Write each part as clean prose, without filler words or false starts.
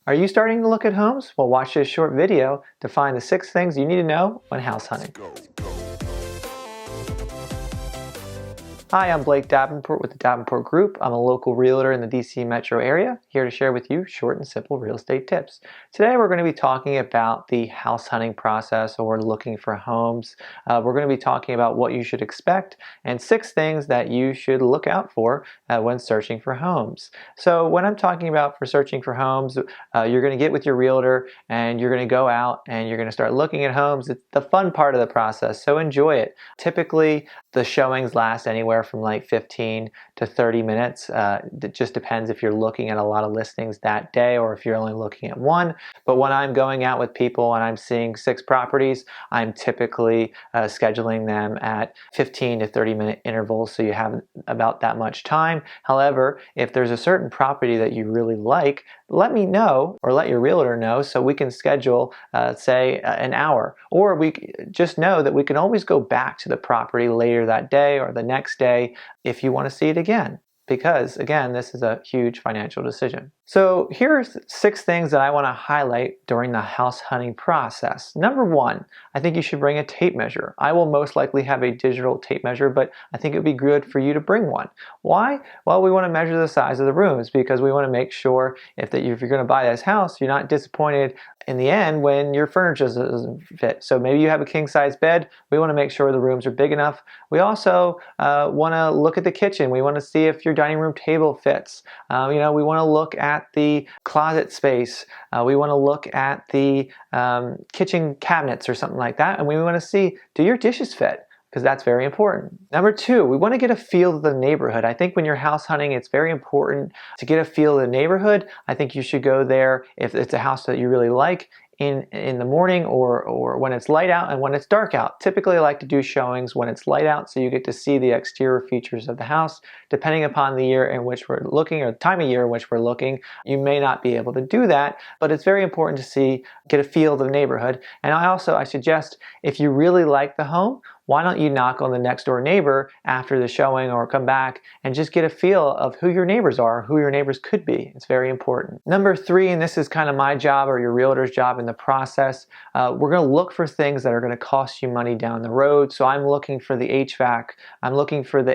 Are you starting to look at homes? Well, watch this short video to find the 6 things you need to know when house hunting. Hi, I'm Blake Davenport with the Davenport Group. I'm a local realtor in the DC metro area, here to share with you short and simple real estate tips. Today we're going to be talking about the house hunting process, or looking for homes. We're going to be talking about what you should expect and 6 things that you should look out for when searching for homes. So when I'm talking about for searching for homes, you're going to get with your realtor and you're going to go out and you're going to start looking at homes. It's the fun part of the process, so enjoy it. Typically, the showings last anywhere from like 15 to 30 minutes. It just depends if you're looking at a lot of listings that day or if you're only looking at one. But when I'm going out with people and I'm seeing 6 properties, I'm typically scheduling them at 15 to 30 minute intervals, so you have about that much time. However, if there's a certain property that you really like, let me know or let your realtor know so we can schedule, say, an hour. Or we just know that we can always go back to the property later that day or the next day if you want to see it again. Because, again, this is a huge financial decision. So here's 6 things that I want to highlight during the house hunting process. Number 1, I think you should bring a tape measure. I will most likely have a digital tape measure, but I think it would be good for you to bring one. Why? Well, we want to measure the size of the rooms because we want to make sure if you're going to buy this house, you're not disappointed in the end when your furniture doesn't fit. So maybe you have a king-size bed. We want to make sure the rooms are big enough. We also want to look at the kitchen. We want to see if your dining room table fits. We want to look at the closet space. We want to look at the kitchen cabinets or something like that. And we want to see, do your dishes fit? Because that's very important. Number 2, we want to get a feel of the neighborhood. I think when you're house hunting, it's very important to get a feel of the neighborhood. I think you should go there if it's a house that you really like in the morning or when it's light out and when it's dark out. Typically, I like to do showings when it's light out so you get to see the exterior features of the house. Depending upon the year in which we're looking or the time of year in which we're looking, you may not be able to do that, but it's very important to get a feel of the neighborhood. And I suggest if you really like the home, why don't you knock on the next door neighbor after the showing or come back and just get a feel of who your neighbors are, who your neighbors could be. It's very important. Number 3, and this is kind of my job or your realtor's job in the process, we're going to look for things that are going to cost you money down the road. So I'm looking for the HVAC. I'm looking for the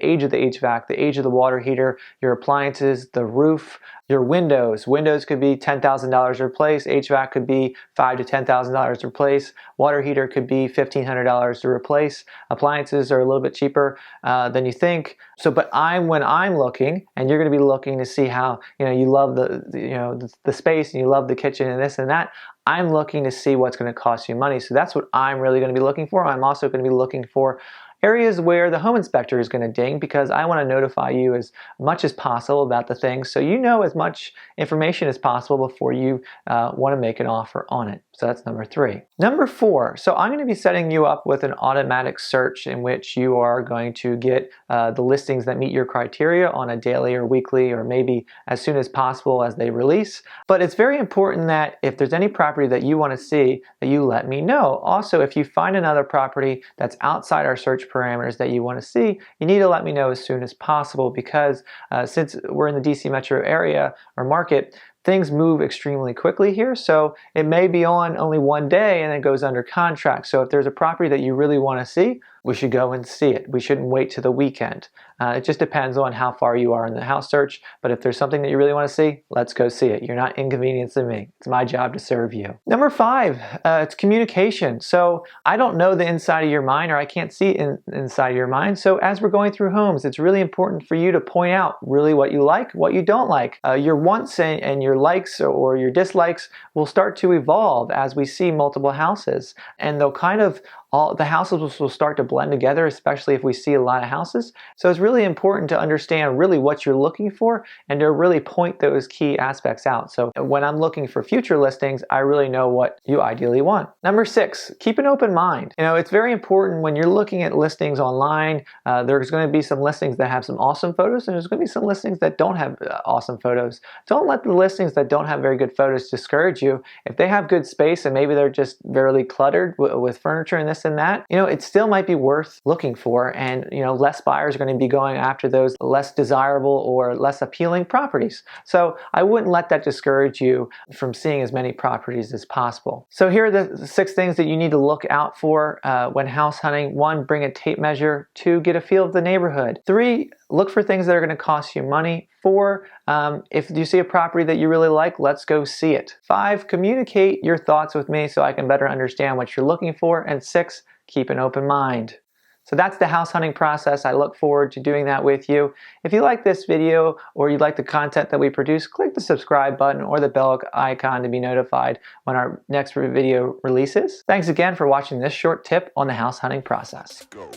age of the HVAC, the age of the water heater, your appliances, the roof, your windows. Windows could be $10,000 to replace. HVAC could be $5,000 to $10,000 to replace. Water heater could be $1,500 to replace. Appliances are a little bit cheaper than you think. So, but when I'm looking, and you're going to be looking to see how you love the space and you love the kitchen and this and that. I'm looking to see what's going to cost you money. So that's what I'm really going to be looking for. I'm also going to be looking for areas where the home inspector is going to ding, because I want to notify you as much as possible about the things so you know as much information as possible before you want to make an offer on it. So that's number 3. Number 4, so I'm going to be setting you up with an automatic search in which you are going to get the listings that meet your criteria on a daily or weekly or maybe as soon as possible as they release. But it's very important that if there's any property that you want to see, that you let me know. Also, if you find another property that's outside our search parameters that you want to see, you need to let me know as soon as possible, because since we're in the DC metro area or market, things move extremely quickly here. So it may be on only one day and it goes under contract. So if there's a property that you really want to see, we should go and see it. We shouldn't wait to the weekend. It just depends on how far you are in the house search. But if there's something that you really want to see, let's go see it. You're not inconveniencing me. It's my job to serve you. Number 5, it's communication. So I don't know the inside of your mind, or I can't see inside of your mind. So as we're going through homes, it's really important for you to point out really what you like, what you don't like. Your wants and your likes or your dislikes will start to evolve as we see multiple houses. And they'll kind of all the houses will start to blend together, especially if we see a lot of houses. So it's really important to understand really what you're looking for and to really point those key aspects out. So when I'm looking for future listings, I really know what you ideally want. Number 6, keep an open mind. It's very important when you're looking at listings online. There's going to be some listings that have some awesome photos, and there's going to be some listings that don't have awesome photos. Don't let the listings that don't have very good photos discourage you. If they have good space and maybe they're just very cluttered with furniture and this this and that, it still might be worth looking for, and less buyers are going to be going after those less desirable or less appealing properties. So I wouldn't let that discourage you from seeing as many properties as possible. So here are the 6 things that you need to look out for when house hunting. 1, bring a tape measure. 2, get a feel of the neighborhood. 3, look for things that are going to cost you money. 4, if you see a property that you really like, let's go see it. 5, communicate your thoughts with me so I can better understand what you're looking for. And 6, keep an open mind. So that's the house hunting process. I look forward to doing that with you. If you like this video or you like the content that we produce, click the subscribe button or the bell icon to be notified when our next video releases. Thanks again for watching this short tip on the house hunting process. Go.